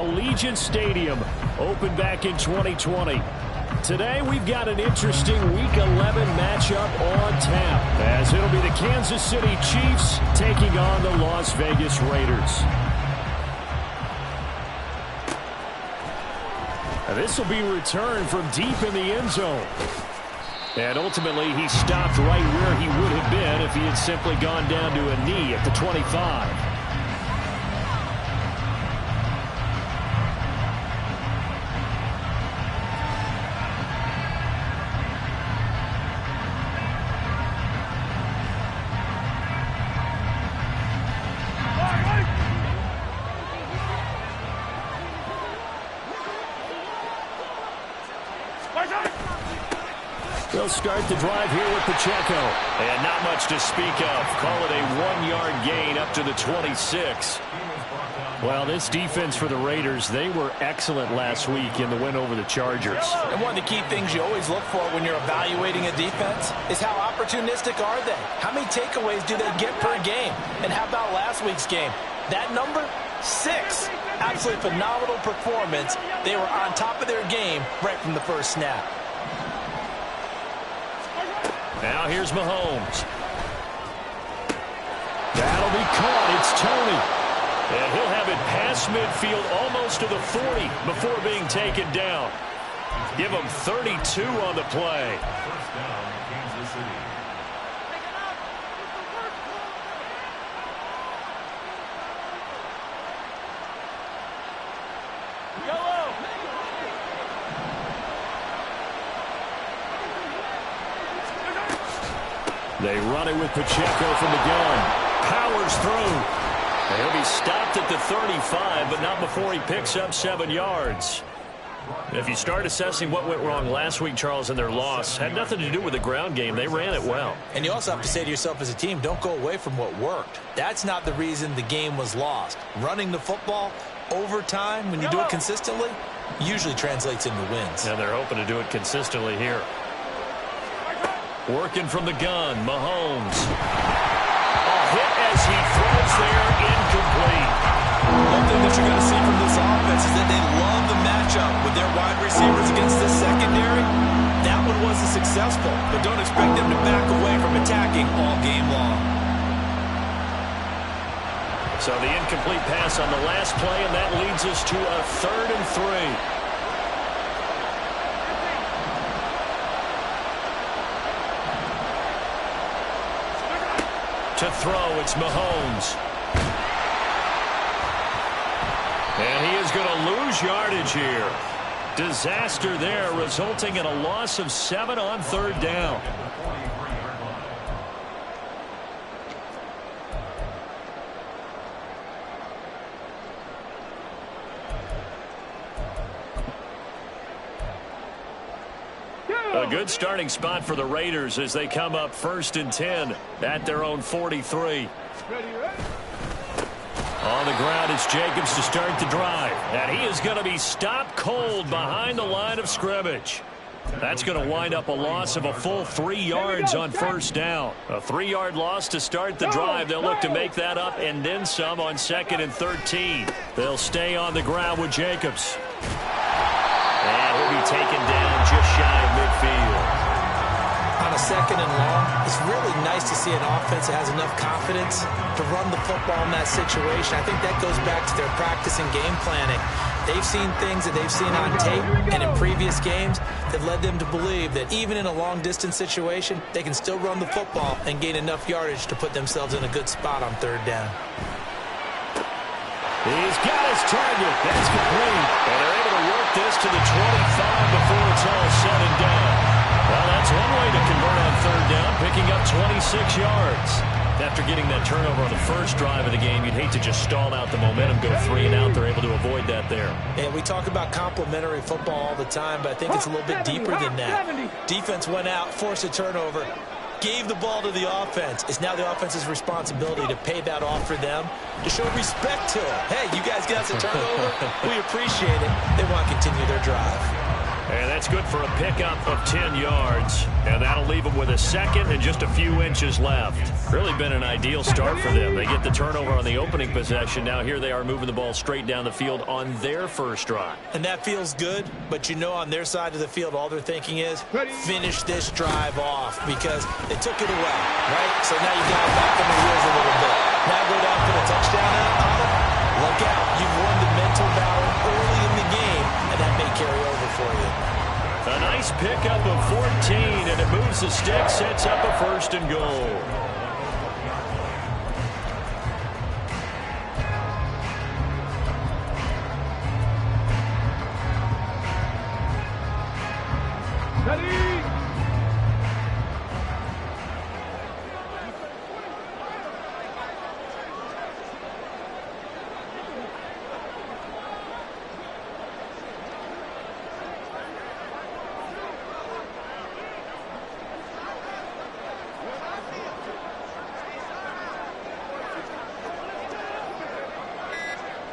Allegiant Stadium opened back in 2020. Today we've got an interesting Week 11 matchup on tap, as it'll be the Kansas City Chiefs taking on the Las Vegas Raiders. This will be returned from deep in the end zone. And ultimately he stopped right where he would have been if he had simply gone down to a knee at the 25. They'll start the drive here with Pacheco. And not much to speak of. Call it a 1-yard gain up to the 26. Well, this defense for the Raiders, they were excellent last week in the win over the Chargers. And one of the key things you always look for when you're evaluating a defense is how opportunistic are they? How many takeaways do they get per game? And how about last week's game? That number, 6. Absolutely phenomenal performance. They were on top of their game right from the first snap. Now here's Mahomes. That'll be caught. It's Tony. And he'll have it past midfield almost to the 40 before being taken down. Give him 32 on the play. First down, Kansas City. They run it with Pacheco from the gun. Powers through. And he'll be stopped at the 35, but not before he picks up 7 yards. If you start assessing what went wrong last week, Charles, in their loss, had nothing to do with the ground game. They ran it well. And you also have to say to yourself as a team, don't go away from what worked. That's not the reason the game was lost. Running the football over time, when you do it consistently, usually translates into wins. And they're hoping to do it consistently here. Working from the gun, Mahomes. A hit as he throws there, incomplete. One thing that you're going to see from this offense is that they love the matchup with their wide receivers against this secondary. That one wasn't successful, but don't expect them to back away from attacking all game long. So the incomplete pass on the last play, and that leads us to a 3rd and 3. To throw, it's Mahomes. And he is going to lose yardage here. Disaster there, resulting in a loss of 7 on 3rd down. A good starting spot for the Raiders as they come up 1st and 10 at their own 43. On the ground, it's Jacobs to start the drive. And he is going to be stopped cold behind the line of scrimmage. That's going to wind up a loss of a full 3 yards on 1st down. A 3-yard loss to start the drive. They'll look to make that up and then some on 2nd and 13. They'll stay on the ground with Jacobs. And he'll be taken down just shy of midfield. On a 2nd and long, it's really nice to see an offense that has enough confidence to run the football in that situation. I think that goes back to their practice and game planning. They've seen things that they've seen on tape and in previous games that led them to believe that even in a long-distance situation, they can still run the football and gain enough yardage to put themselves in a good spot on 3rd down. He's got his target. That's complete. And they're able to work this to the 25 before it's all said and done. Well, that's one way to convert on 3rd down, picking up 26 yards. After getting that turnover on the first drive of the game, you'd hate to just stall out the momentum, go 3 and out. They're able to avoid that there. And we talk about complementary football all the time, but I think it's a little bit deeper than that. Defense went out, forced a turnover, gave the ball to the offense. It's now the offense's responsibility to pay that off for them, to show respect to them. Hey, you guys got us a turnover. We appreciate it. They want to continue their drive. And that's good for a pickup of 10 yards. And that'll leave them with a second and just a few inches left. Really been an ideal start for them. They get the turnover on the opening possession. Now here they are moving the ball straight down the field on their first drive. And that feels good, but you know on their side of the field, all they're thinking is finish this drive off because they took it away, right? So now you got back on the wheels a little bit. Now go down for the touchdown out. Look out. You've won the mental battle early in the game, and that may carry over for you. A nice pickup of 14, and it moves the stick, sets up a first and goal.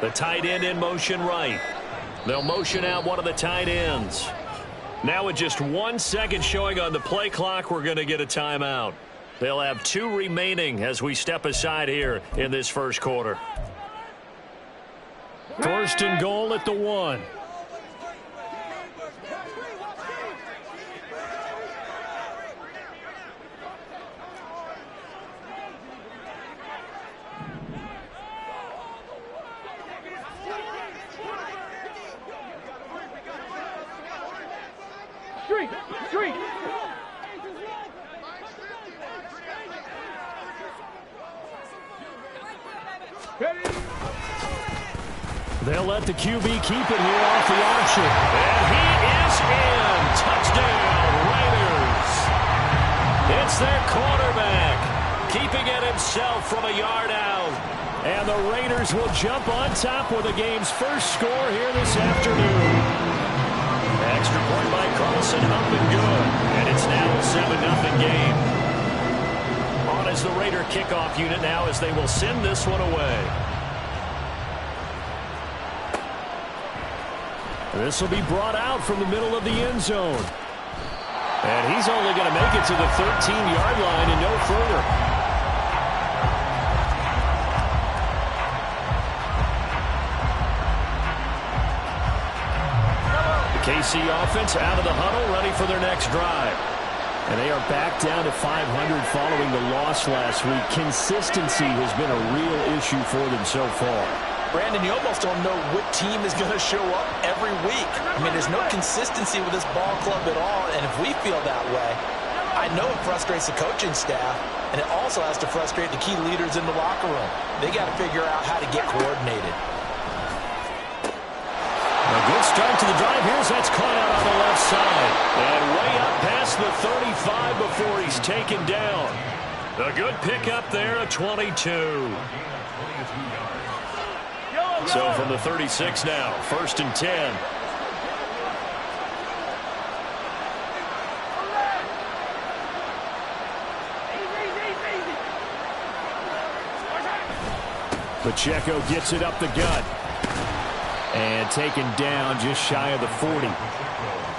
The tight end in motion right. They'll motion out one of the tight ends. Now with just 1 second showing on the play clock, we're going to get a timeout. They'll have 2 remaining as we step aside here in this first quarter. First and goal at the 1. They'll let the QB keep it here off the option. And he is in. Touchdown, Raiders. It's their quarterback, keeping it himself from a yard out. And the Raiders will jump on top with the game's first score here this afternoon. Extra point by Carlson, up and good. And it's now a 7-0 game. On as the Raider kickoff unit now as they will send this one away. This will be brought out from the middle of the end zone. And he's only going to make it to the 13-yard line and no further. The KC offense out of the huddle, ready for their next drive. And they are back down to 500 following the loss last week. Consistency has been a real issue for them so far. Brandon, you almost don't know what team is going to show up every week. I mean, there's no consistency with this ball club at all, and if we feel that way, I know it frustrates the coaching staff, and it also has to frustrate the key leaders in the locker room. They got to figure out how to get coordinated. A good start to the drive here as that's caught out on the left side. And way up past the 35 before he's taken down. A good pickup there at 22. So from the 36 now, 1st and 10. Pacheco gets it up the gut. And taken down just shy of the 40.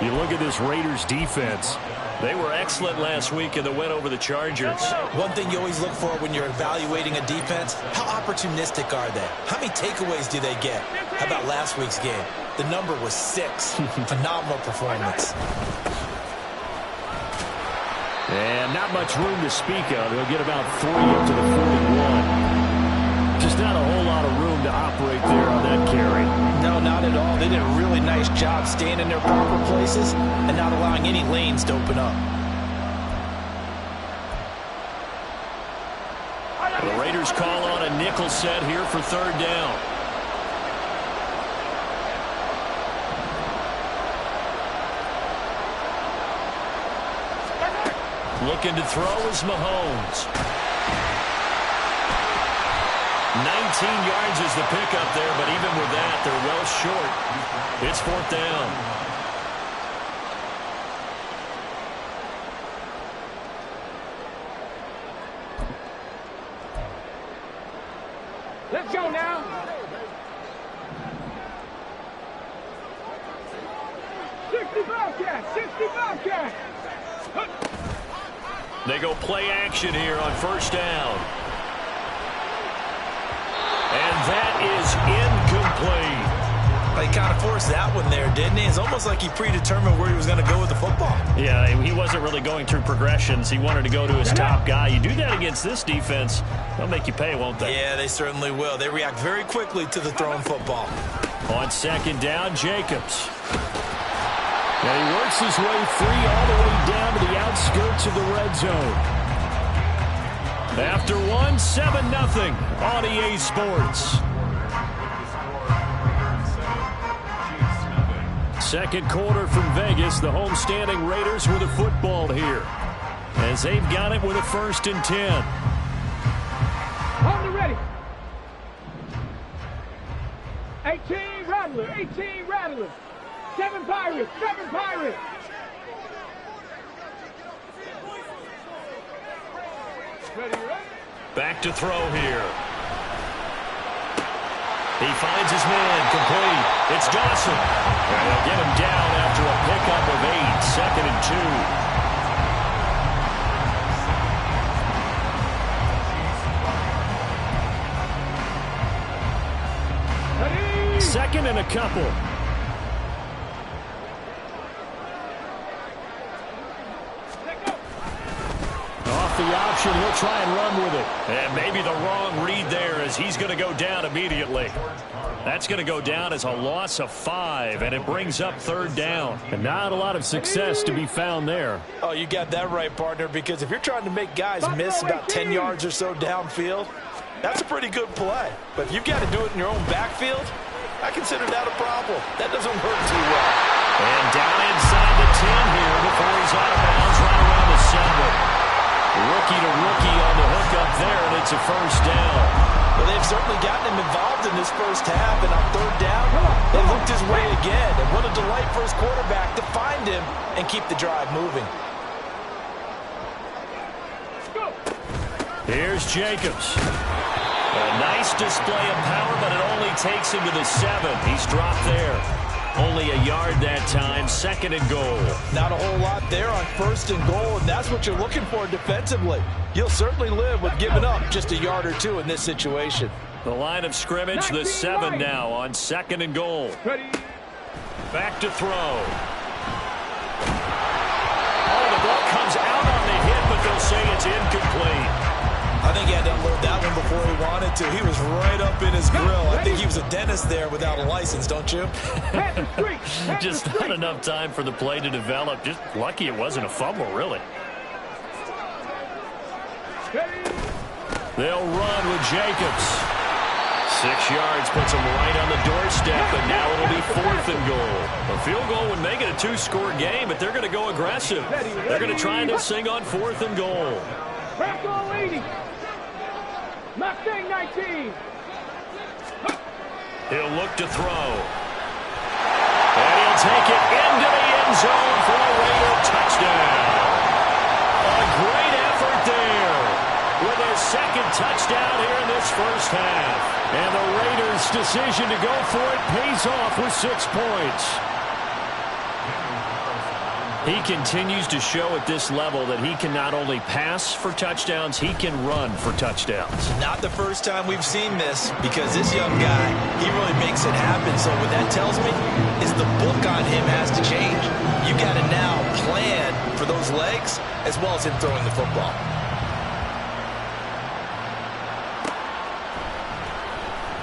You look at this Raiders defense. They were excellent last week in the win over the Chargers. One thing you always look for when you're evaluating a defense, how opportunistic are they? How many takeaways do they get? How about last week's game? The number was 6. Phenomenal performance. And not much room to speak of. They'll get about 3 up to the 41. Just not a whole lot of room to operate there on that carry. No, not at all. They did a really nice job staying in their proper places and not allowing any lanes to open up. The Raiders call on a nickel set here for 3rd down. Looking to throw is Mahomes. 19 yards is the pickup there, but even with that, they're well short. It's 4th down. Let's go now. They go play action here on first down. And that is incomplete. He kind of forced that one there, didn't he? It's almost like he predetermined where he was going to go with the football. Yeah, he wasn't really going through progressions. He wanted to go to his top guy. You do that against this defense, they'll make you pay, won't they? Yeah, they certainly will. They react very quickly to the thrown football. On second down, Jacobs. Now he works his way free all the way down to the outskirts of the red zone. After one, 7-0 on EA Sports. Second quarter from Vegas. The homestanding Raiders with the football here, as they've got it with a 1st and 10. On the ready. 18 Rattler, 18 Rattler. 7 Pirates, 7 Pirates. Back to throw here. He finds his man, complete. It's Dawson. And they'll get him down after a pickup of 8, 2nd and 2. Second and a couple. Off the option, he'll try and run with it. And maybe the wrong read there, as he's going to go down immediately. That's going to go down as a loss of 5, and it brings up 3rd down. And not a lot of success to be found there. Oh, you got that right, partner, because if you're trying to make guys miss about 10 yards or so downfield, that's a pretty good play. But if you've got to do it in your own backfield, I consider that a problem. That doesn't work too well. And down inside the 10 here before he's out of bounds right around the 7. Rookie to rookie on the hook up there, and it's a 1st down. Well, they've certainly gotten him involved in this first half, and on 3rd down, they looked his way again. And what a delight for his quarterback to find him and keep the drive moving. Here's Jacobs. A nice display of power, but it only takes him to the 7. He's dropped there. Only a yard that time, 2nd and goal. Not a whole lot there on 1st and goal, and that's what you're looking for defensively. You'll certainly live with giving up just a yard or 2 in this situation. The line of scrimmage, the 7 now on 2nd and goal. Back to throw. Oh, the ball comes out on the hit, but they'll say it's incomplete. I think he had to unload that one before he wanted to. He was right up in his grill. I think he was a dentist there without a license, don't you? Just not enough time for the play to develop. Just lucky it wasn't a fumble, really. They'll run with Jacobs. 6 yards puts him right on the doorstep, and now it'll be 4th and goal. A field goal would make it a 2-score game, but they're going to go aggressive. They're going to try this thing on 4th and goal. Bravo 80. Mustang 19. He'll look to throw. And he'll take it into the end zone for a Raider touchdown. A great effort there with his 2nd touchdown here in this first half. And the Raiders' decision to go for it pays off with 6 points. He continues to show at this level that he can not only pass for touchdowns, he can run for touchdowns. Not the first time we've seen this, because this young guy, he really makes it happen. So what that tells me is the book on him has to change. You got to now plan for those legs as well as him throwing the football.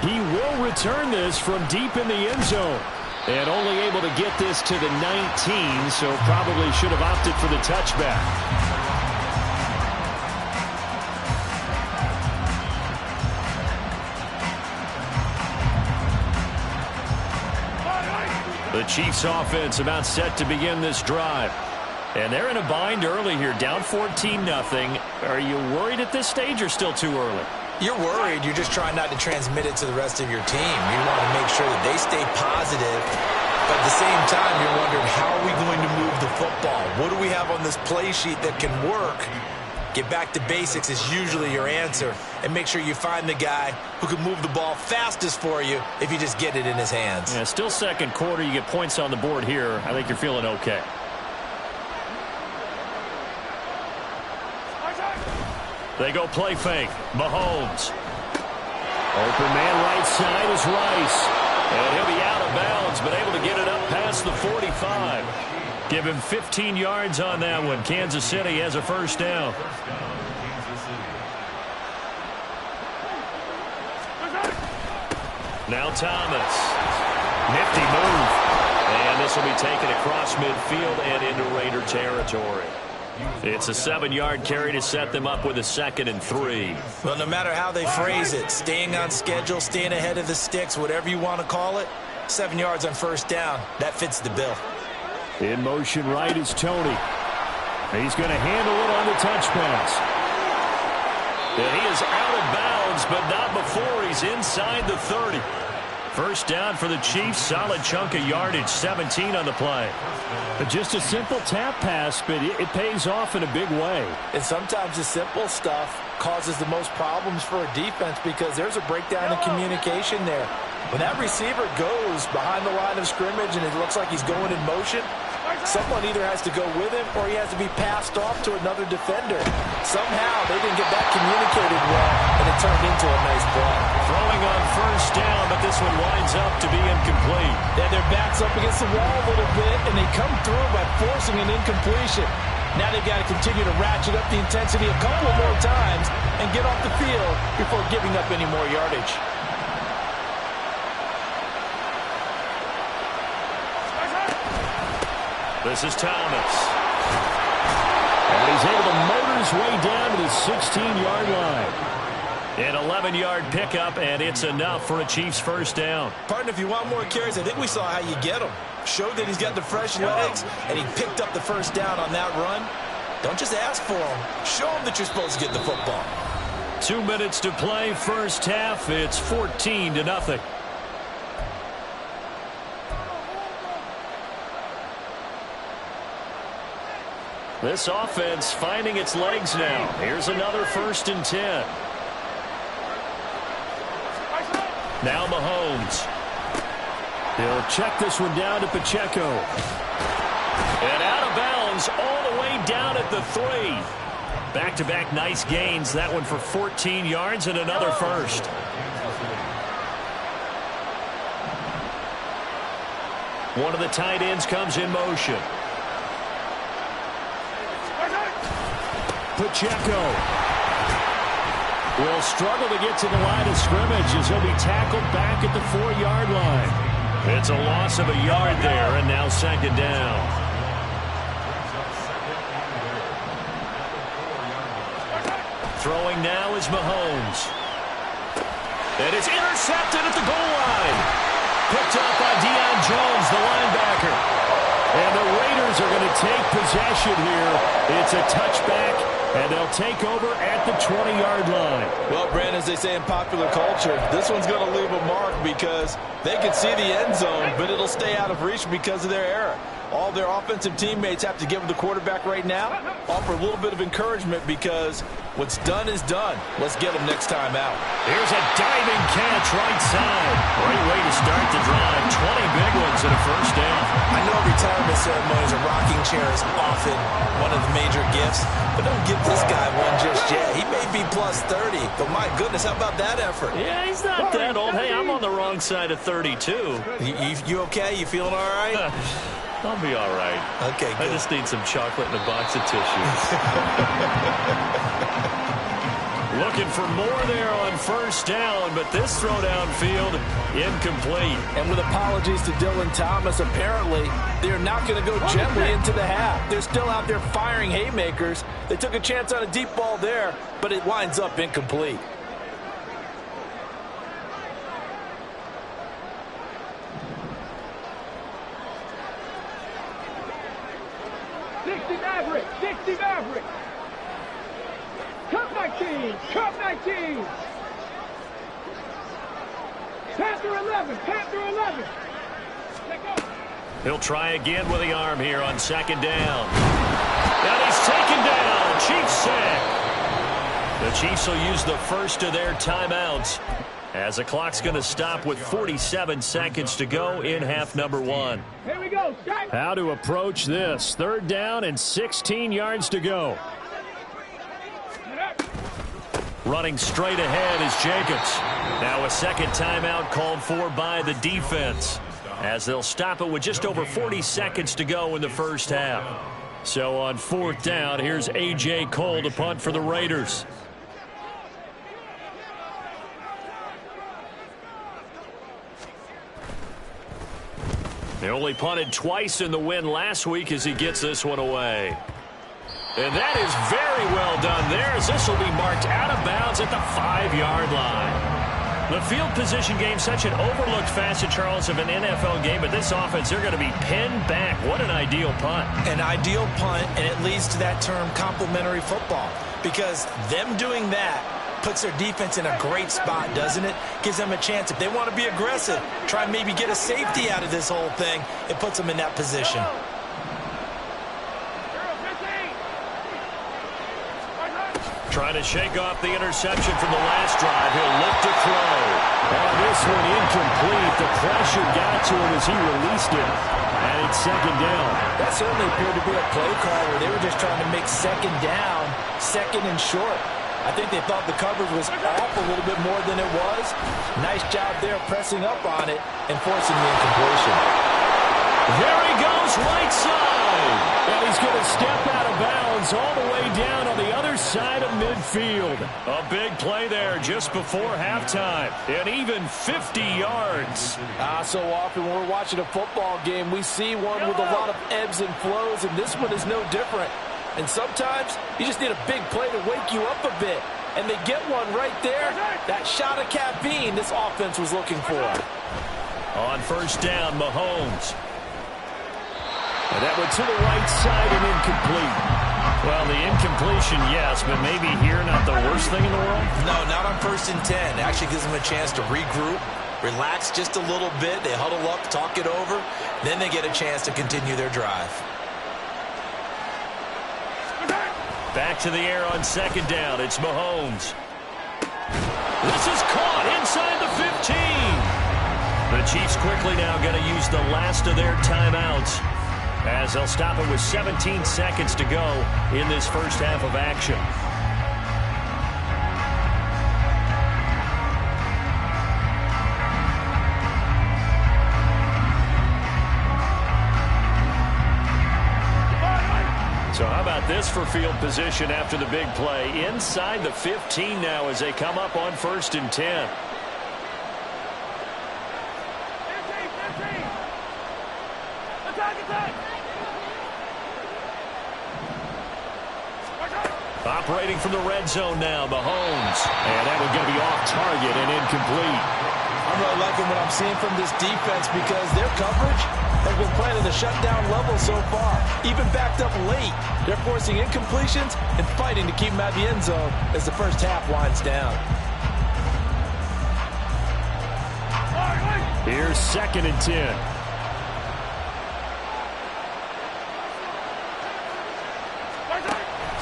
He will return this from deep in the end zone. And only able to get this to the 19, so probably should have opted for the touchback. The Chiefs offense about set to begin this drive. And they're in a bind early here, down 14-0. Are you worried at this stage or still too early? You're worried. You're just trying not to transmit it to the rest of your team. You want to make sure that they stay positive. But at the same time, you're wondering, how are we going to move the football? What do we have on this play sheet that can work? Get back to basics is usually your answer. And make sure you find the guy who can move the ball fastest for you if you just get it in his hands. Yeah, still second quarter. You get points on the board here. I think you're feeling okay. They go play fake. Mahomes. Open man right side is Rice. And he'll be out of bounds, but able to get it up past the 45. Give him 15 yards on that one. Kansas City has a first down. Now Thomas. Nifty move. And this will be taken across midfield and into Raider territory. It's a 7-yard carry to set them up with a 2nd and 3. Well, no matter how they phrase it, staying on schedule, staying ahead of the sticks, whatever you want to call it, 7 yards on first down, that fits the bill. In motion right is Tony. He's going to handle it on the touch pass. And he is out of bounds, but not before he's inside the 30. First down for the Chiefs. Solid chunk of yardage, 17 on the play. But just a simple tap pass, but it pays off in a big way. And sometimes the simple stuff causes the most problems for a defense because there's a breakdown in communication there. When that receiver goes behind the line of scrimmage and it looks like he's going in motion, someone either has to go with him or he has to be passed off to another defender. Somehow they didn't get that communicated well, and it turned into a nice play. Throwing on first down, but this one winds up to be incomplete. Yeah, their back's up against the wall a little bit, and they come through by forcing an incompletion. Now they've got to continue to ratchet up the intensity a couple more times and get off the field before giving up any more yardage. This is Thomas. And he's able to motor his way down to the 16-yard line. An 11-yard pickup, and it's enough for a Chiefs first down. Partner, if you want more carries, I think we saw how you get them. Showed that he's got the fresh legs, and he picked up the first down on that run. Don't just ask for them. Show them that you're supposed to get the football. 2 minutes to play, first half. It's 14-0. This offense finding its legs now. Here's another 1st and 10. Now Mahomes. He'll check this one down to Pacheco. And out of bounds all the way down at the 3. Back-to-back nice gains. That one for 14 yards and another first. One of the tight ends comes in motion. Pacheco will struggle to get to the line of scrimmage as he'll be tackled back at the 4-yard line. It's a loss of a yard there, and now 2nd down. Throwing now is Mahomes. And it's intercepted at the goal line. Picked up by Deion Jones, the linebacker. And the Raiders are going to take possession here. It's a touchback. And they'll take over at the 20-yard line. Well, Brandon, as they say in popular culture, this one's going to leave a mark because they can see the end zone, but it'll stay out of reach because of their error. All their offensive teammates have to give the quarterback right now, offer a little bit of encouragement because what's done is done. Let's get them next time out. Here's a diving catch right side. Great way to start the drive. 20 big ones and a first down. I know retirement ceremonies, a rocking chair is often one of the major gifts, but don't give this guy one just yet. He may be plus 30, but my goodness, how about that effort? Yeah, he's not that old. Hey, I'm on the wrong side of 32. You okay? You feeling all right? I'll be all right. Okay, good. I just need some chocolate and a box of tissues. Looking for more there on first down, but this throw downfield incomplete. And with apologies to Dylan Thomas, apparently they're not going to go gently into the half. They're still out there firing haymakers. They took a chance on a deep ball there, but it winds up incomplete. Maverick. Cup 19. Panther 11. He'll try again with the arm here on 2nd down. And he's taken down. Chiefs sack. The Chiefs will use the first of their timeouts as the clock's going to stop with 47 seconds to go in half number one. Here we go. Strike. How to approach this. 3rd down and 16 yards to go. Running straight ahead is Jacobs. Now a second timeout called for by the defense as they'll stop it with just over 40 seconds to go in the first half. So on 4th down, here's A.J. Cole to punt for the Raiders. They only punted twice in the win last week as he gets this one away. And that is very well done there as this will be marked out of bounds at the 5-yard line. The field position game, such an overlooked facet, Charles, of an NFL game, but this offense, they're going to be pinned back. What an ideal punt. An ideal punt, and it leads to that term complementary football, because them doing that puts their defense in a great spot, doesn't it? Gives them a chance. If they want to be aggressive, try and maybe get a safety out of this whole thing, it puts them in that position. Trying to shake off the interception from the last drive. He'll look to throw. Oh, this one incomplete. The pressure got to him as he released it. And it's 2nd down. That certainly appeared to be a play call where they were just trying to make 2nd down, 2nd and short. I think they thought the coverage was off a little bit more than it was. Nice job there pressing up on it and forcing the incompletion. There he goes, right side. And he's going to step out of bounds all the way down on the other side of midfield. A big play there just before halftime. And even 50 yards. So often when we're watching a football game, we see one with a lot of ebbs and flows, and this one is no different. And sometimes you just need a big play to wake you up a bit. And they get one right there. That shot of caffeine this offense was looking for. On 1st down, Mahomes. And that went to the right side and incomplete. Well, the incompletion, yes, but maybe here not the worst thing in the world? No, not on 1st and 10. It actually gives them a chance to regroup, relax just a little bit. They huddle up, talk it over. Then they get a chance to continue their drive. Back to the air on 2nd down. It's Mahomes. This is caught inside the 15. The Chiefs quickly now going to use the last of their timeouts as they'll stop it with 17 seconds to go in this first half of action. So how about this for field position after the big play? Inside the 15 now as they come up on 1st and 10. Operating from the red zone now, Mahomes. And that one's going to be off target and incomplete. I'm really liking what I'm seeing from this defense because their coverage has been playing at a shutdown level so far. Even backed up late, they're forcing incompletions and fighting to keep them out of the end zone as the first half winds down. Here's 2nd and 10.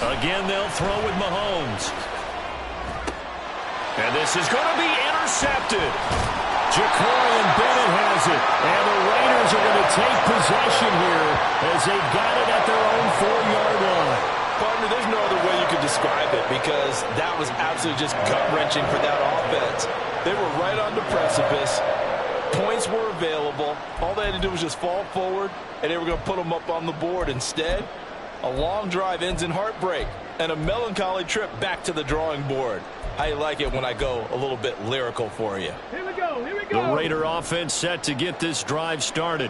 Again, they'll throw with Mahomes. And this is going to be intercepted. Jacorian Bennett has it. And the Raiders are going to take possession here as they've got it at their own 4-yard line. Partner, there's no other way you could describe it because that was absolutely just gut-wrenching for that offense. They were right on the precipice. Points were available. All they had to do was just fall forward, and they were going to put them up on the board. Instead, a long drive ends in heartbreak and a melancholy trip back to the drawing board. How you like it when I go a little bit lyrical for you? Here we go, here we go. The Raider offense set to get this drive started.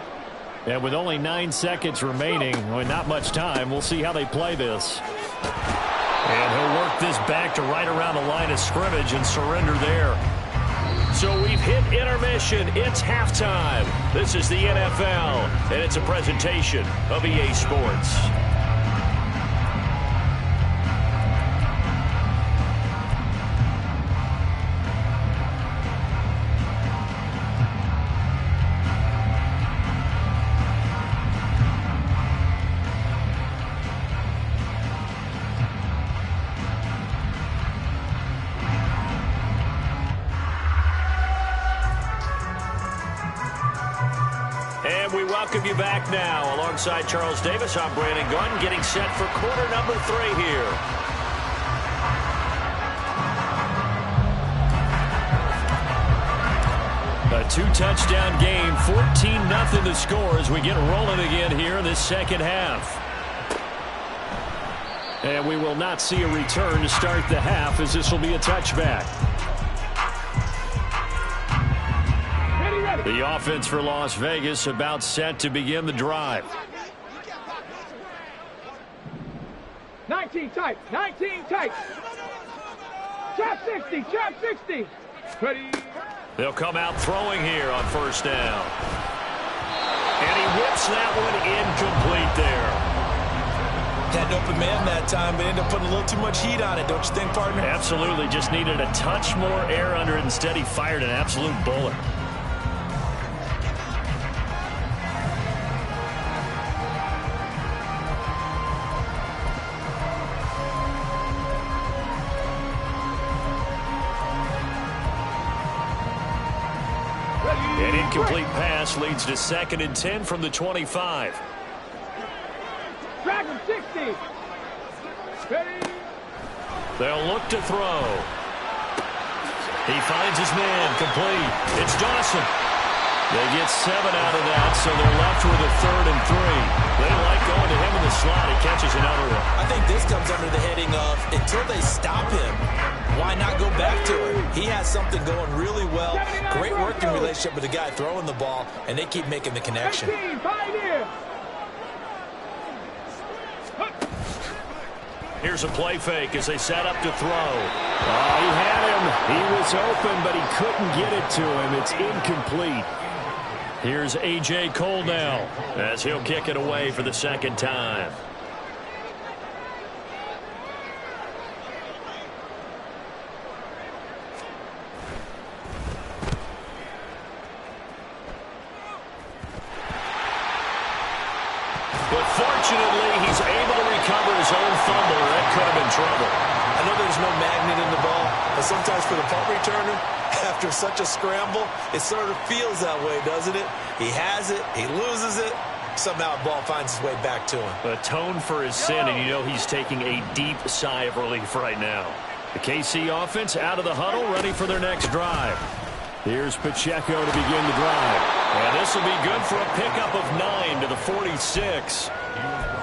And with only 9 seconds remaining, well, not much time, we'll see how they play this. And he'll work this back to right around the line of scrimmage and surrender there. So we've hit intermission. It's halftime. This is the NFL, and it's a presentation of EA Sports. welcome you back now. Alongside Charles Davis, I'm Brandon Gunn, getting set for quarter number 3 here. A 2-touchdown game, 14-0 the score as we get rolling again here in this second half. And we will not see a return to start the half, as this will be a touchback. The offense for Las Vegas about set to begin the drive. 19 tight, 19 tight. Trap 60, trap 60. Ready. They'll come out throwing here on first down. And he whips that one incomplete there. Had an open man that time, but ended up putting a little too much heat on it, don't you think, partner? Absolutely. Just needed a touch more air under it. Instead, he fired an absolute bullet. An incomplete pass leads to 2nd and 10 from the 25. Drag him 60. Ready. They'll look to throw. He finds his man, complete. It's Dawson. They get 7 out of that, so they're left with a 3rd and 3. They like going to him in the slot. He catches another one. I think this comes under the heading of, until they stop him, why not go back to him? He has something going really well. Great working relationship with the guy throwing the ball, and they keep making the connection. 18, pioneer. Here's a play fake as they set up to throw. He had him. He was open, but he couldn't get it to him. It's incomplete. Here's A.J. Cole now as he'll kick it away for the 2nd time. But fortunately, he's able to recover his own fumble. That could have been trouble. I know there's no magnet in the ball, but sometimes for the punt returner, after such a scramble, it sort of feels that way, doesn't it? He has it, he loses it, somehow the ball finds its way back to him. Atone for his sin, and you know he's taking a deep sigh of relief right now. The KC offense out of the huddle, ready for their next drive. Here's Pacheco to begin the drive. And this will be good for a pickup of 9 to the 46.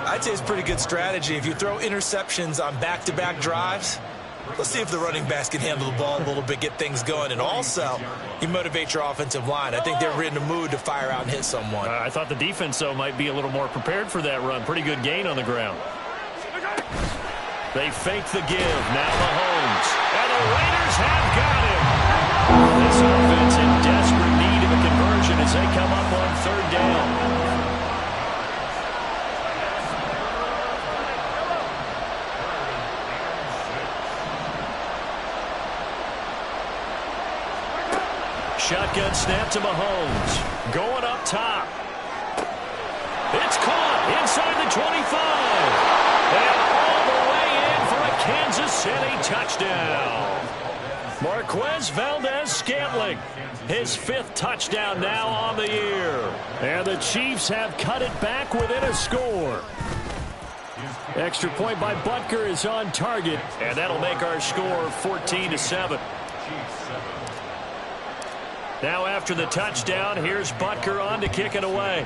I'd say it's pretty good strategy. If you throw interceptions on back-to-back drives, let's see if the running backs can handle the ball a little bit, get things going. And also, you motivate your offensive line. I think they're in the mood to fire out and hit someone. I thought the defense, though, might be a little more prepared for that run. Pretty good gain on the ground. They fake the give. Now Mahomes. And the Raiders have got him. This offense in desperate need of a conversion as they come up on 3rd down. Shotgun snap to Mahomes. Going up top. It's caught inside the 25. And all the way in for a Kansas City touchdown. Marquez Valdez-Scantling, his 5th touchdown now on the year. And the Chiefs have cut it back within a score. Extra point by Butker is on target, and that'll make our score 14-7. Now after the touchdown, here's Butker on to kick it away.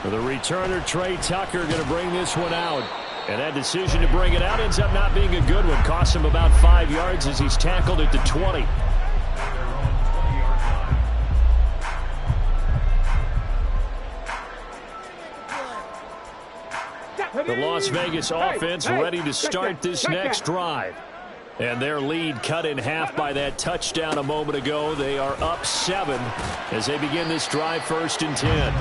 For the returner, Trey Tucker going to bring this one out. And that decision to bring it out ends up not being a good one. Costs him about 5 yards as he's tackled at the 20. The Las Vegas offense ready to start this next drive. And their lead cut in half by that touchdown a moment ago. They are up 7 as they begin this drive, 1st and 10.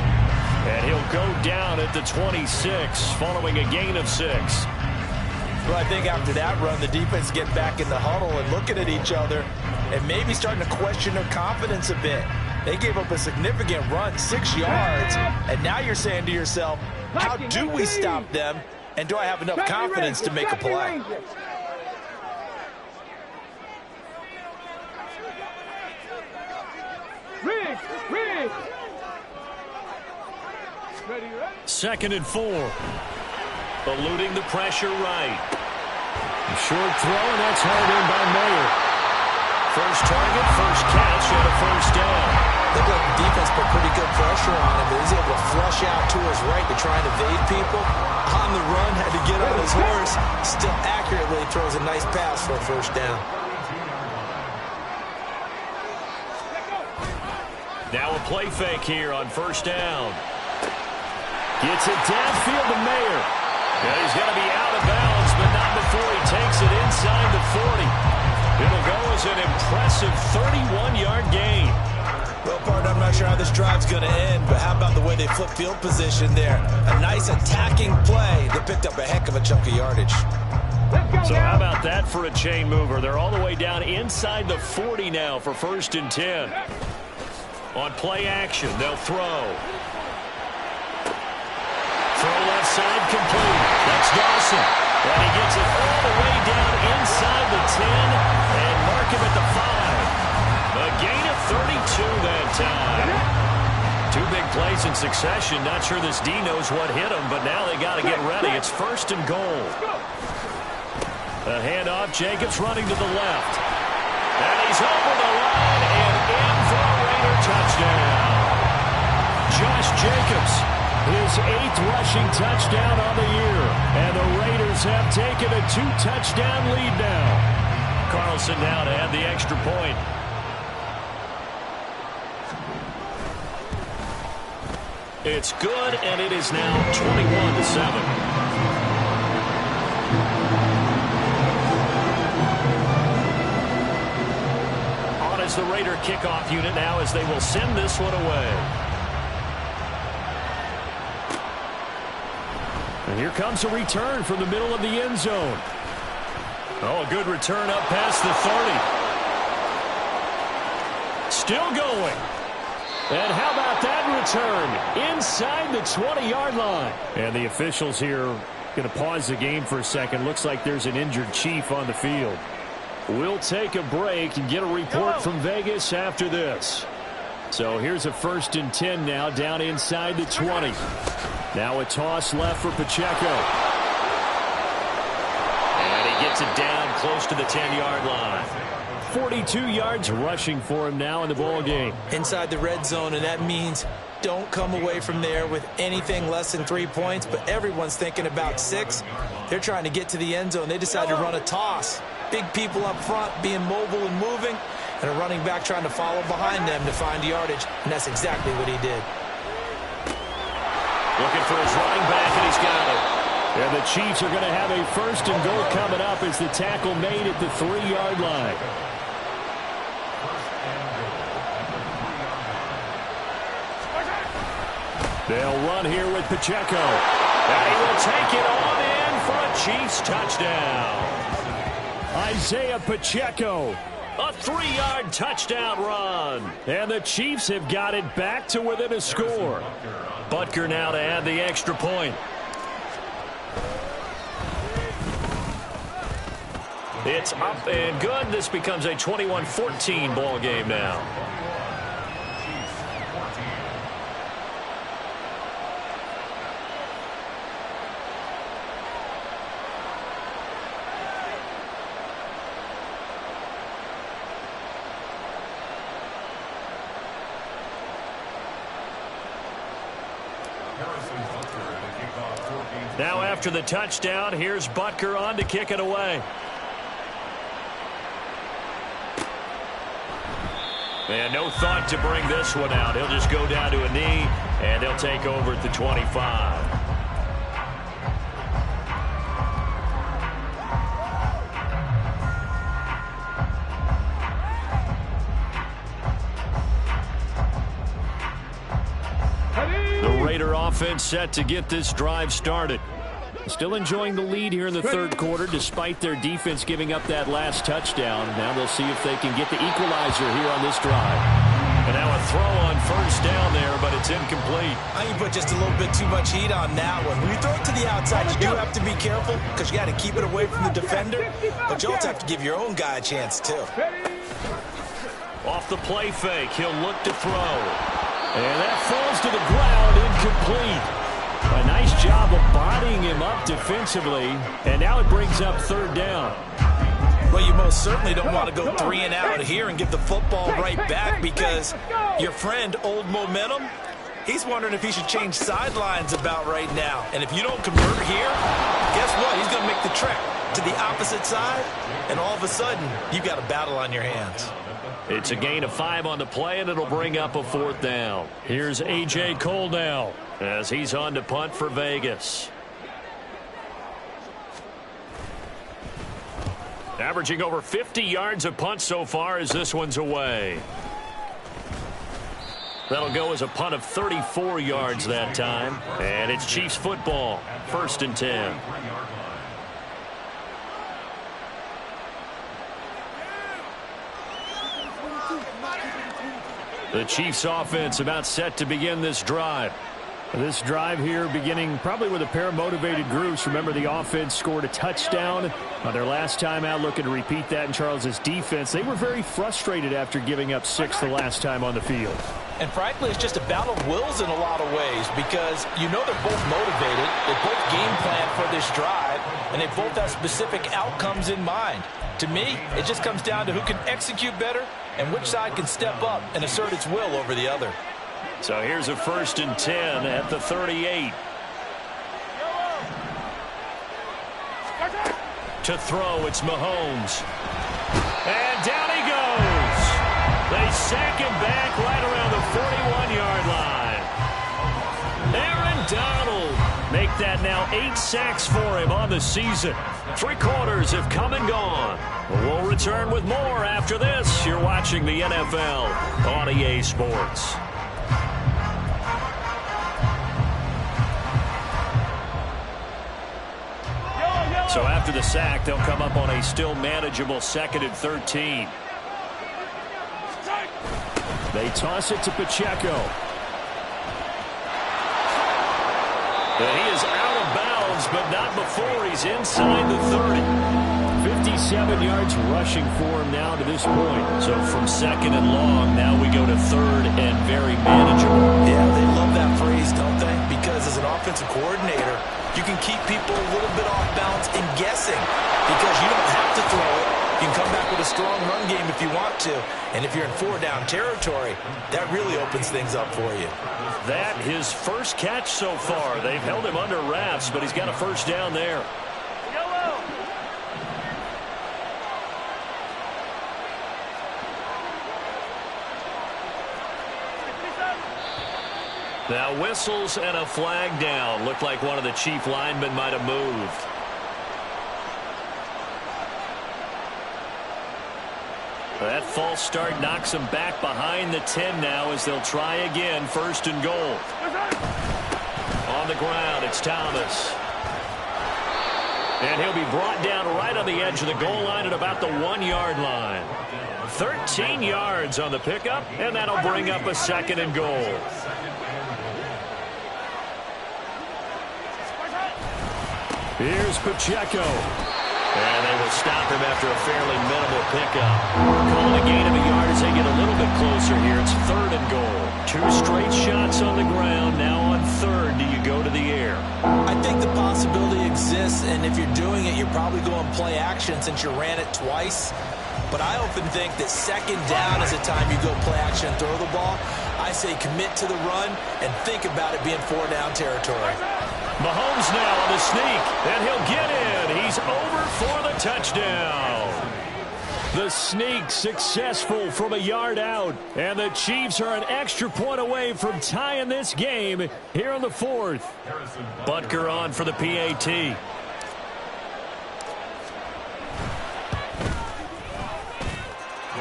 And he'll go down at the 26 following a gain of 6. Well, I think after that run, the defense get back in the huddle and looking at each other and maybe starting to question their confidence a bit. They gave up a significant run, 6 yards, and now you're saying to yourself, how do we stop them, and do I have enough confidence to make a play? Ready. 2nd and 4. Eluding the pressure right. A short throw, and that's held in by Mello. First target, first catch, and a first down. Looked like the defense put pretty good pressure on him, but he's able to flush out to his right to try and evade people. On the run, had to get on his horse. Still accurately throws a nice pass for a first down. Now a play fake here on first down. Gets it downfield to Mayer. And he's going to be out of bounds, but not before he takes it inside the 40. It'll go as an impressive 31-yard gain. Well, partner, I'm not sure how this drive's going to end, but how about the way they flip field position there? A nice attacking play. They picked up a heck of a chunk of yardage. So how about that for a chain mover? They're all the way down inside the 40 now for 1st and 10. On play action, they'll throw. Throw left side complete. That's Dawson. And he gets it all the way down inside the 10 and mark him at the 5. A gain of 32 that time. 2 big plays in succession. Not sure this D knows what hit him, but now they got to get ready. It's 1st and goal. A handoff. Jacobs running to the left. And he's over the line and in for a Raider touchdown. Josh Jacobs, his 8th rushing touchdown on the year. And the Raiders have taken a 2-touchdown lead now. Carlson now to add the extra point. It's good, and it is now 21-7. As the Raider kickoff unit now as they will send this one away. And here comes a return from the middle of the end zone. Oh, a good return up past the 30. Still going. And how about that return? Inside the 20-yard line. And the officials here going to pause the game for a second. Looks like there's an injured Chief on the field. We'll take a break and get a report from Vegas after this. So here's a 1st and 10 now down inside the 20. Now a toss left for Pacheco. And he gets it down close to the 10-yard line. 42 yards rushing for him now in the ball game. Inside the red zone, and that means don't come away from there with anything less than 3 points, but everyone's thinking about 6. They're trying to get to the end zone. They decide to run a toss. Big people up front being mobile and moving, and a running back trying to follow behind them to find yardage, and that's exactly what he did. Looking for his running back, and he's got it. And the Chiefs are going to have a 1st and goal coming up as the tackle made at the 3-yard line. They'll run here with Pacheco. And he will take it on in for a Chiefs touchdown. Isaiah Pacheco, a 3-yard touchdown run. And the Chiefs have got it back to within a score. Butker now to add the extra point. It's up and good. This becomes a 21-14 ball game now. Now after the touchdown, here's Butker on to kick it away. And no thought to bring this one out. He'll just go down to a knee, and they'll take over at the 25. Raider offense set to get this drive started. Still enjoying the lead here in the 3rd quarter despite their defense giving up that last touchdown. Now they'll see if they can get the equalizer here on this drive. And now a throw on 1st down there, but it's incomplete. I think you put just a little bit too much heat on that one. When you throw it to the outside, you do have to be careful because you got to keep it away from the defender, but you also have to give your own guy a chance too. Off the play fake, he'll look to throw. And that falls to the ground, incomplete. A nice job of bodying him up defensively, and now it brings up third down. Well, you most certainly don't want to go 3 and out here and give the football right back because your friend, Old Momentum, he's wondering if he should change sidelines about right now. And if you don't convert here, guess what? He's going to make the trek to the opposite side, and all of a sudden, you've got a battle on your hands. It's a gain of 5 on the play, and it'll bring up a fourth down. Here's A.J. Cole now as he's on to punt for Vegas. Averaging over 50 yards a punt so far as this one's away. That'll go as a punt of 34 yards that time. And it's Chiefs football, 1st and 10. The Chiefs offense about set to begin this drive. This drive here beginning probably with a pair of motivated groups. Remember, the offense scored a touchdown on their last time out, looking to repeat that in Charles's defense. They were very frustrated after giving up 6 the last time on the field. And frankly, it's just a battle of wills in a lot of ways because you know they're both motivated. They both game plan for this drive, and they both have specific outcomes in mind. To me, it just comes down to who can execute better and which side can step up and assert its will over the other. So here's a 1st and 10 at the 38. To throw, it's Mahomes. And down he goes. They sack him back right around the 41-yard line. Aaron Donald make that now 8 sacks for him on the season. 3 quarters have come and gone. We'll return with more after this. You're watching the NFL on EA Sports. So after the sack, they'll come up on a still manageable 2nd and 13. They toss it to Pacheco. And he is out of bounds, but not before he's inside the 30. 57 yards rushing for him now to this point. So from 2nd and long, now we go to 3rd and very manageable. Yeah, they love that phrase, don't they? Because as an offensive coordinator, you can keep people a little bit off balance and guessing because you don't have to throw it. You can come back with a strong run game if you want to. And if you're in 4-down territory, that really opens things up for you. That his first catch so far. They've held him under wraps, but he's got a 1st down there. Now whistles and a flag down. Looked like one of the Chief linemen might have moved. That false start knocks him back behind the 10 now as they'll try again. 1st and goal. On the ground, it's Thomas. And he'll be brought down right on the edge of the goal line at about the 1-yard line. 13 yards on the pickup, and that'll bring up a 2nd and goal. Here's Pacheco. And they will stop him after a fairly minimal pickup. Calling a gain of a yard as they get a little bit closer here. It's 3rd and goal. 2 straight shots on the ground. Now on 3rd, do you go to the air? I think the possibility exists, and if you're doing it, you're probably going play action since you ran it twice. But I often think that 2nd down is the time you go play action and throw the ball. I say commit to the run and think about it being 4-down territory. Mahomes now on the sneak, and he'll get in. He's over for the touchdown. The sneak successful from a yard out, and the Chiefs are an extra point away from tying this game here in the 4th. Butker on for the PAT.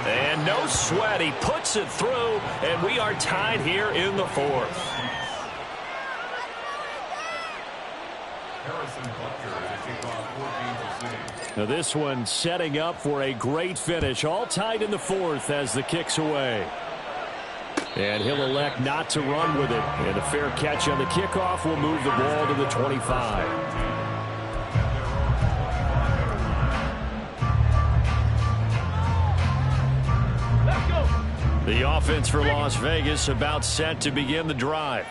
And no sweat. He puts it through, and we are tied here in the 4th. Now this one setting up for a great finish. All tied in the 4th as the kick's away. And he'll elect not to run with it. And a fair catch on the kickoff will move the ball to the 25. The offense for Las Vegas about set to begin the drive.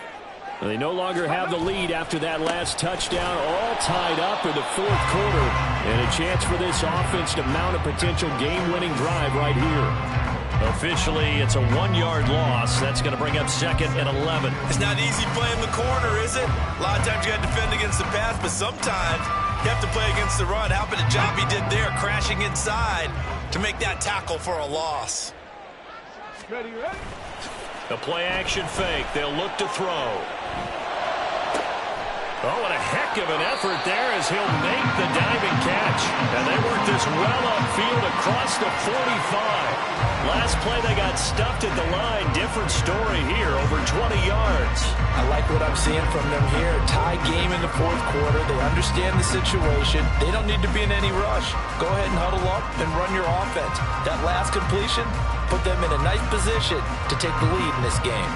They no longer have the lead after that last touchdown, all tied up in the fourth quarter. And a chance for this offense to mount a potential game-winning drive right here. Officially, it's a 1-yard loss. That's going to bring up 2nd and 11. It's not easy playing the corner, is it? A lot of times you got to defend against the pass, but sometimes you have to play against the run. How about the job he did there, crashing inside to make that tackle for a loss? Ready? The play-action fake. They'll look to throw. Oh, what a heck of an effort there as he'll make the diving catch. And they work this well upfield across the 45. Last play they got stuffed at the line. Different story here, over 20 yards. I like what I'm seeing from them here. Tie game in the fourth quarter. They understand the situation. They don't need to be in any rush. Go ahead and huddle up and run your offense. That last completion put them in a nice position to take the lead in this game.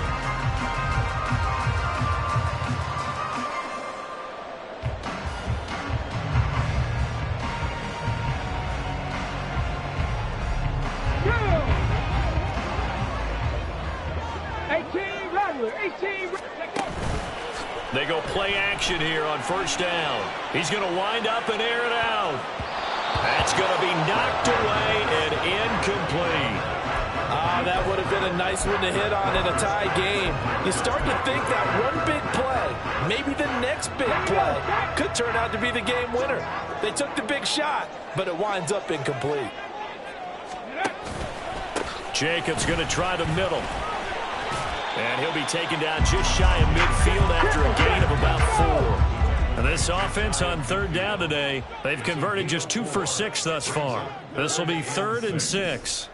They go play action here on first down. He's going to wind up and air it out. That's going to be knocked away and incomplete. That would have been a nice one to hit on in a tie game. You start to think that one big play, maybe the next big play, could turn out to be the game winner. They took the big shot, but it winds up incomplete. Jacobs going to try the middle. And he'll be taken down just shy of midfield after a gain of about 4. And this offense on 3rd down today, they've converted just 2 for 6 thus far. This will be 3rd and 6.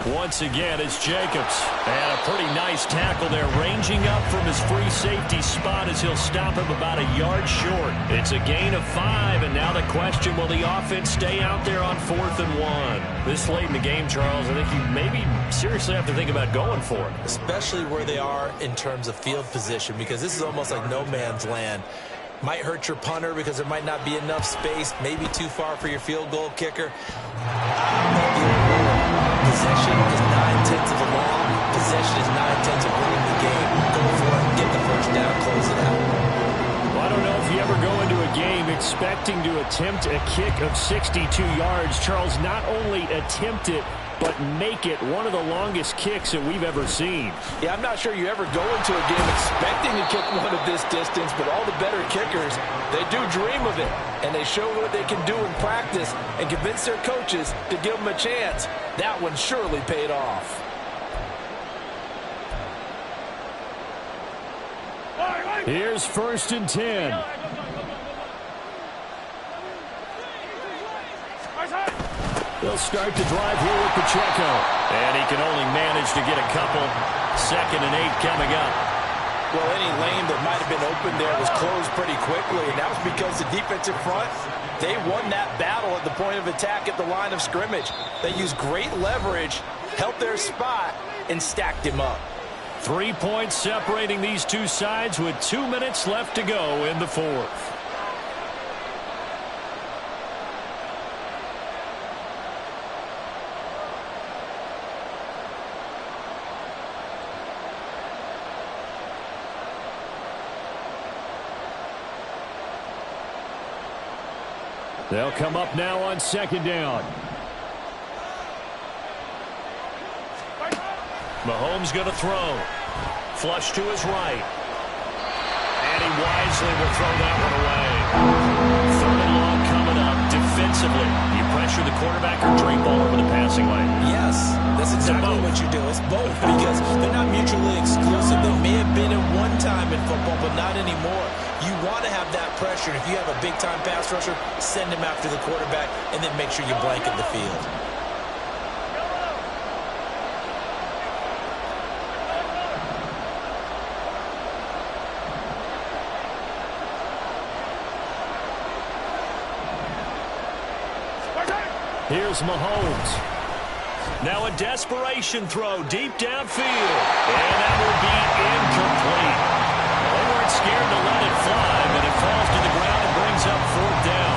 Once again, it's Jacobs. And a pretty nice tackle there, ranging up from his free safety spot as he'll stop him about a yard short. It's a gain of 5, and now the question, will the offense stay out there on 4th and 1? This late in the game, Charles, I think you maybe seriously have to think about going for it. Especially where they are in terms of field position, because this is almost like no man's land. Might hurt your punter because there might not be enough space, maybe too far for your field goal kicker. Possession is 9/10 of a long. Possession is 9/10 of winning the game. Go for it, get the first down, close it out. Well, I don't know if you ever go into a game expecting to attempt a kick of 62 yards. Charles, not only attempt it, but make it one of the longest kicks that we've ever seen. Yeah, I'm not sure you ever go into a game expecting to kick one of this distance, but all the better kickers, they do dream of it, and they show what they can do in practice and convince their coaches to give them a chance. That one surely paid off. Here's 1st and 10. They'll start the drive here with Pacheco. And he can only manage to get a couple. 2nd and 8 coming up. Well, any lane that might have been open there was closed pretty quickly, and that was because the defensive front, they won that battle at the point of attack at the line of scrimmage. They used great leverage, held their spot, and stacked him up. 3 points separating these two sides with 2 minutes left to go in the 4th. They'll come up now on 2nd down. Mahomes going to throw. Flush to his right. And he wisely will throw that one away. 3rd and long coming up defensively. You pressure the quarterback or drape ball over the passing lane. Yes, that's exactly what you do. It's both, because they're not mutually exclusive. They may have been at one time in football, but not anymore. You want to have that pressure. If you have a big-time pass rusher, send him after the quarterback, and then make sure you blanket the field. Here's Mahomes. Now a desperation throw deep downfield. And that will be incomplete. They weren't scared to let it fly, but it falls to the ground and brings up 4th down.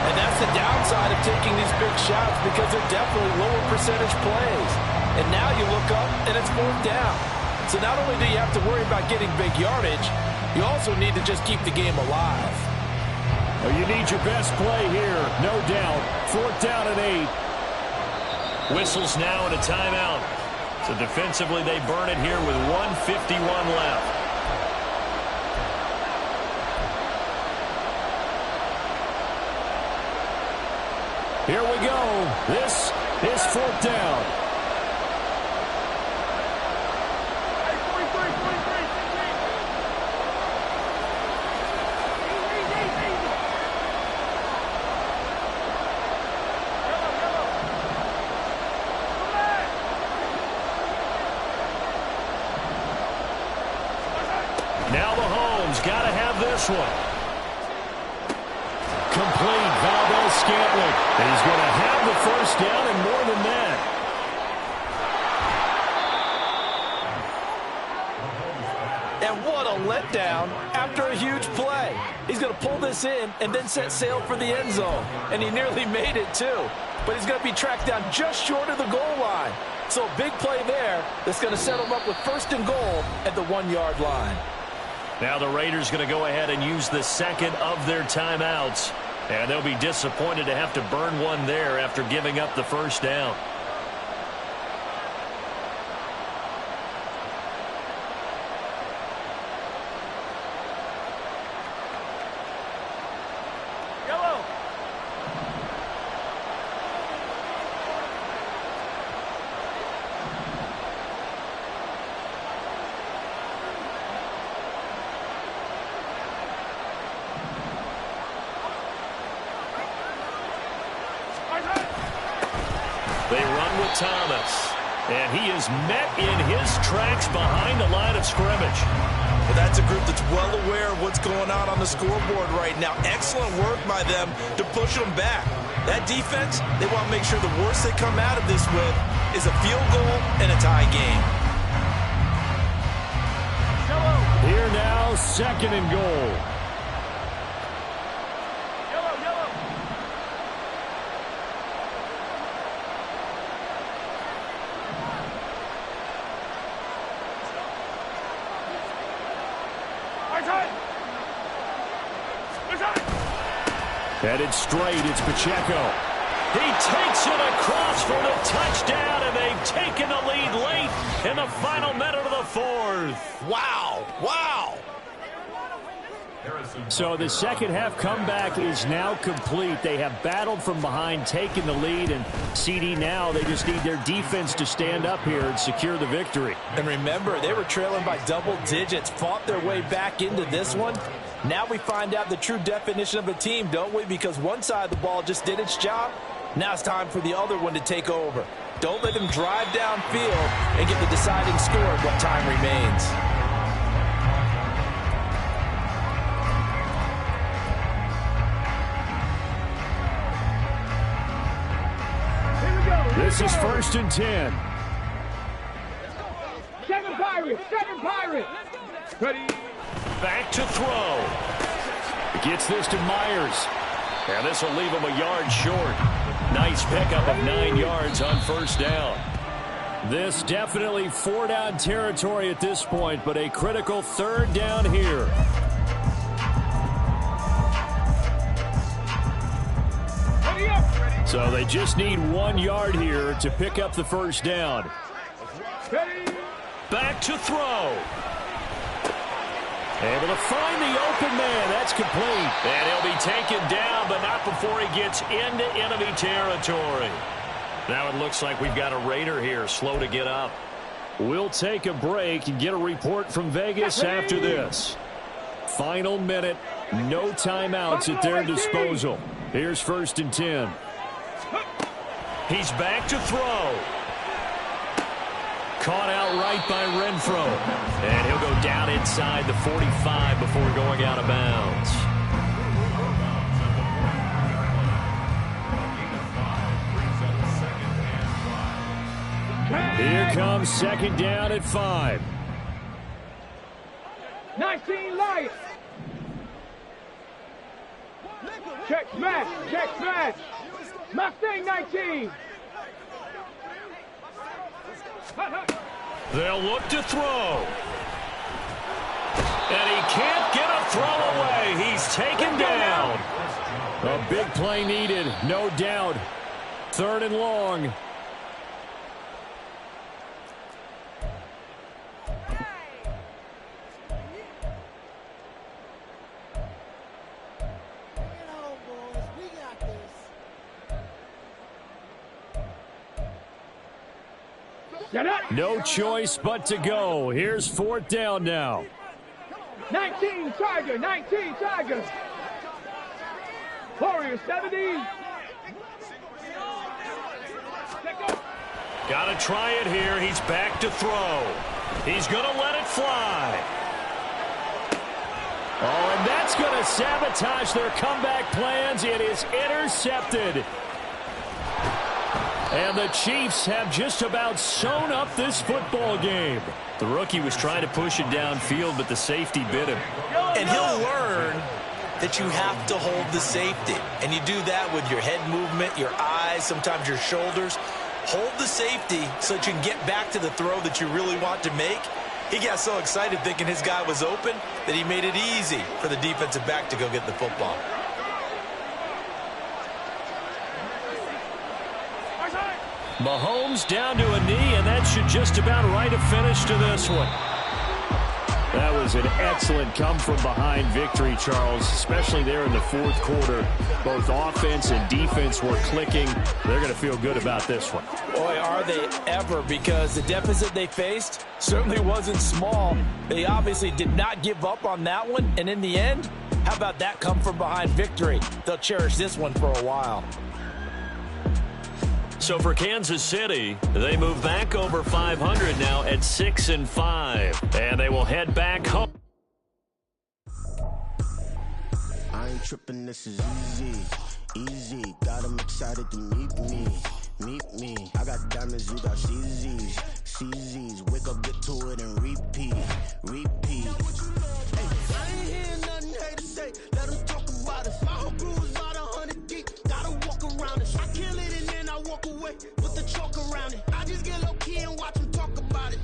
And that's That's the downside of taking these big shots because they're definitely lower percentage plays. And now you look up and it's 4th down. So not only do you have to worry about getting big yardage, you also need to just keep the game alive. Well, you need your best play here, no doubt. 4th down and 8. Whistles now and a timeout. So defensively they burn it here with 1:51 left. Here we go. This is 4th down. Now Mahomes got to have this one. Complete. Valdez-Scantling. And he's going to have the 1st down and more than that. And what a letdown after a huge play. He's going to pull this in and then set sail for the end zone. And he nearly made it too. But he's going to be tracked down just short of the goal line. So a big play there that's going to set him up with 1st and goal at the 1-yard line. Now the Raiders going to go ahead and use the 2nd of their timeouts. And they'll be disappointed to have to burn one there after giving up the 1st down. They run with Thomas. And he is met in his tracks behind the line of scrimmage. Well, that's a group that's well aware of what's going on the scoreboard right now. Excellent work by them to push them back. That defense, they want to make sure the worst they come out of this with is a field goal and a tie game. Here now, 2nd and goal. Headed straight, it's Pacheco. He takes it across for the touchdown, and they've taken the lead late in the final minute of the 4th. Wow, wow. So the 2nd half comeback is now complete. They have battled from behind, taken the lead, and CD now they just need their defense to stand up here and secure the victory. And remember, they were trailing by double digits, fought their way back into this one. Now we find out the true definition of a team, don't we? Because one side of the ball just did its job. Now it's time for the other one to take over. Don't let them drive downfield and get the deciding score of what time remains. This is 1st and 10. 7 Pirates, 7 Pirates. Ready. Back to throw. Gets this to Myers. And this will leave him a yard short. Nice pickup of 9 yards on 1st down. This definitely 4-down territory at this point, but a critical 3rd down here. So they just need 1 yard here to pick up the 1st down. Back to throw. Able to find the open man. That's complete. And he'll be taken down, but not before he gets into enemy territory. Now it looks like we've got a Raider here, slow to get up. We'll take a break and get a report from Vegas after this. Final minute, no timeouts at their disposal. Here's 1st and 10. He's back to throw. Caught outright by Renfro. And he'll go down inside the 45 before going out of bounds. Here comes 2nd down at 5. 19 Lions. Check smash. Check smash. Mustang 19. They'll look to throw. And he can't get a throw away. He's taken down. A big play needed, no doubt. 3rd and long. No choice but to go. Here's 4th down now. 19 Tiger, 19 Tiger. Warrior 70. Got to try it here. He's back to throw. He's going to let it fly. Oh, and that's going to sabotage their comeback plans. It is intercepted. And the Chiefs have just about sewn up this football game. The rookie was trying to push it downfield, but the safety bit him. And he'll learn that you have to hold the safety. And you do that with your head movement, your eyes, sometimes your shoulders. Hold the safety so that you can get back to the throw that you really want to make. He got so excited thinking his guy was open that he made it easy for the defensive back to go get the football. Mahomes down to a knee, and that should just about write a finish to this one. That was an excellent come-from-behind victory, Charles, especially there in the 4th quarter. Both offense and defense were clicking. They're going to feel good about this one. Boy, are they ever, because the deficit they faced certainly wasn't small. They obviously did not give up on that one, and in the end, how about that come-from-behind victory? They'll cherish this one for a while. So for Kansas City, they move back over 500 now at 6-5, and they will head back home. I ain't tripping, this is easy. Got 'em excited to meet me. I got diamonds, you got CZs. Wake up, get to it, and repeat. Hey, I ain't hear nothing hate to say. Let 'em talk about us. My whole crew is about 100 deep. Gotta walk around us. I kill it and then I walk away with the chalk around it. I just get low key and watch them talk about it.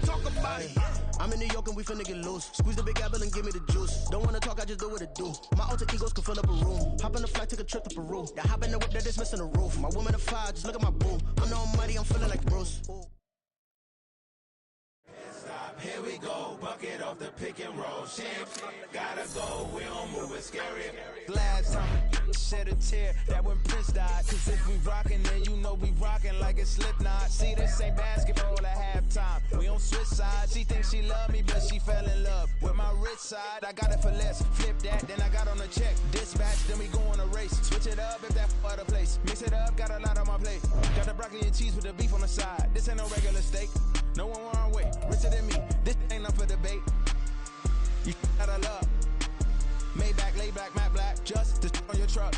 I'm in New York and we finna get loose. Squeeze the big apple and give me the juice. Don't wanna talk, I just do what it do. My alter egos can fill up a room. Hop on the flight, take a trip to Peru. That hop in the whip that is missing the roof. My woman a fire, just look at my boo. I'm the almighty, I'm feeling like Bruce. Here we go, bucket off the pick and roll. Champs, gotta go, we don't move it scary. Last time shed a tear, that when Prince died. Cause if we rockin', then you know we rockin' like it's Slipknot. See, this ain't basketball at halftime. We on switch sides. She thinks she love me, but she fell in love with my rich side. I got it for less. Flip that, then I got on a check. Dispatch, then we go on a race. Switch it up if that other place. Mix it up, got a lot on my plate. Got the broccoli and cheese with the beef on the side. This ain't no regular steak. No one wrong way. Richer than me. This ain't up for debate. You gotta love. Maybach, lay back, matte black, just to on your truck.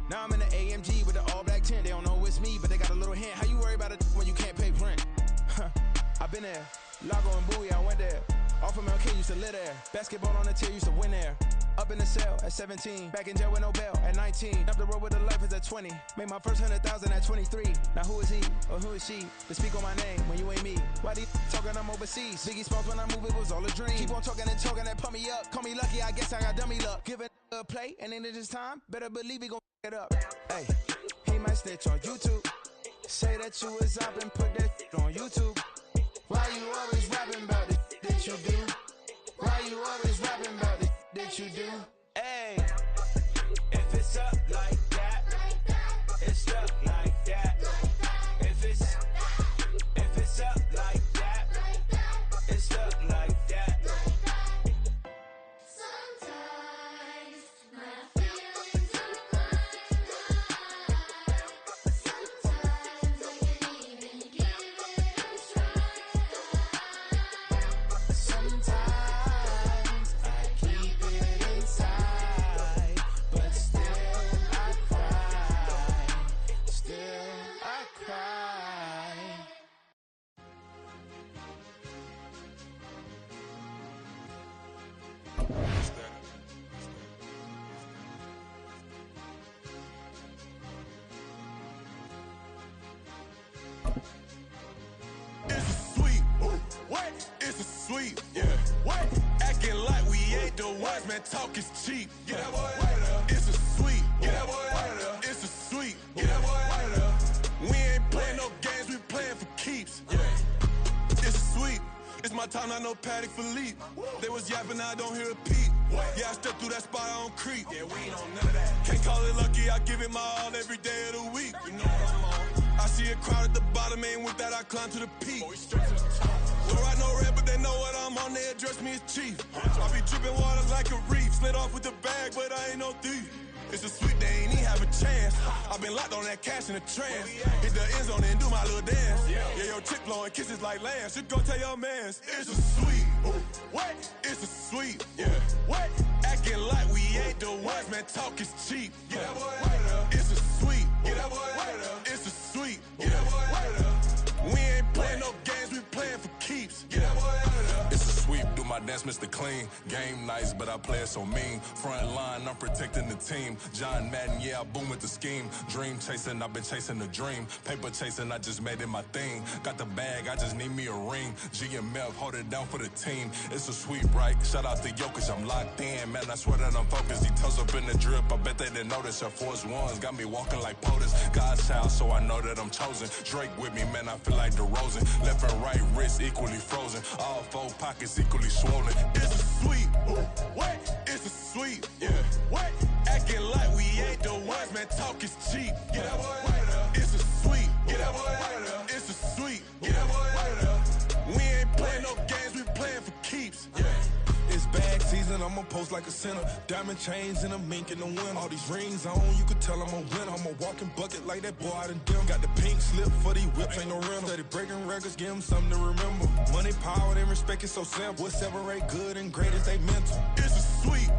Now I'm in the AMG with the all black tint. They don't know it's me, but they got a little hint. How you worry about it when you can't pay rent? I've been there. Lago and Bowie, I went there. Off of MLK, used to live there. Basketball on the tier, used to win there. Up in the cell at 17. Back in jail with no bail at 19. Up the road with the life is at 20. Made my first 100,000 at 23. Now who is he or who is she to speak on my name when you ain't me? Why they talking I'm overseas? Biggie Smalls when I move, it was all a dream. Keep on talking and talking and pump me up. Call me lucky, I guess I got dummy luck. Give it a play and then it's time. Better believe he gon' it up. Hey, he might snitch on YouTube. Say that you was up and put that on YouTube. Why you always rapping about the that you do? Why you always rapping about the that you do? Hey, if it's up like that, it's up like that. If it's up like that, it's up like that. Sometimes my feelings are blind. Sometimes I can't even give it a try. It's my time, not no Paddock Philippe. They was yapping, I don't hear a peep. Yeah, I step through that spot, I don't creep. Yeah, we ain't on none of that. Can't call it lucky, I give it my all every day of the week. You know what I'm on. I see a crowd at the bottom, and with that I climb to the peak. Don't ride no red, but they know what I'm on, they address me as chief. I be dripping water like a reef. Slid off with the bag, but I ain't no thief. It's a sweet, they ain't even have a chance. I been locked on that cash in a trance. Hit the end zone and do my little dance. Yeah, your chick blowing kisses like lambs. You go tell your mans. It's a sweet. What? It's a sweet. Yeah. What? Acting like we ain't the ones, man. Talk is cheap. Get that boy out of there. It's a sweet. Get that boy out of there. It's a sweet. Get that boy out of there. We ain't playing no games, we playing for keeps. Get that boy out of there. It's a sweep, do my dance, Mr. Clean. Game nice, but I play it so mean. Front line, I'm protecting the team. John Madden, yeah, I boom with the scheme. Dream chasing, I've been chasing the dream. Paper chasing, I just made it my thing. Got the bag, I just need me a ring. GMF, hold it down for the team. It's a sweep, right? Shout out to Jokic, I'm locked in. Man, I swear that I'm focused. He toes up in the drip, I bet they didn't notice. Air Force Ones got me walking like POTUS. God's child, so I know that I'm chosen. Drake with me, man, I feel like DeRozan. Left and right wrist equally frozen. All four pockets equally swollen. It's a sweet. What? It's a sweet. Yeah. What? Acting like we ain't the ones, man. Talk is cheap. Get that boy out of there. It's a sweet. Get that boy out of there. It's a sweet. Get that boy out of there. We ain't playing no games, we playing for keeps. Yeah. It's bag season, I'ma post like a sinner. Diamond chains and a mink in the wind. All these rings on, you could tell I'm a winner. I'm a walking bucket like that boy out in dim. Got the pink slip for these whips, ain't no rental. Steady breaking records, give them something to remember. Money, power, and respect is so simple. What separate good and great is they mental. It's a sweet.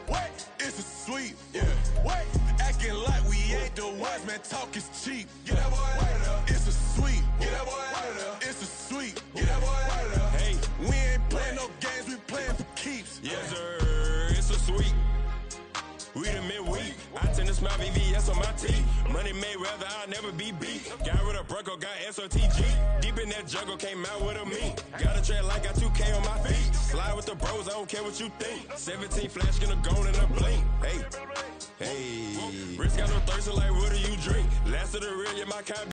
What? It's a sweet. Yeah. What? Acting like we ain't the ones, man. Talk is cheap. Get that boy out of there. It's a sweet. Get that boy out of there. It's a sweet. Get that boy out of there. Hey, we ain't playing no games, we playing for keeps. Yes, sir. It's a sweet. We the midweek. I tend to smile VVS on my teeth. Money made rather I'll never be beat. Got rid of Bronco, got SOTG. Deep in that jungle, came out with a meat. Got a tread like got 2K on my feet. Slide with the bros, I don't care what you think. 17 flash, gonna go in a blink. Hey, hey. Rich got no thirst, like what do you drink? Last of the real, yeah, my kind.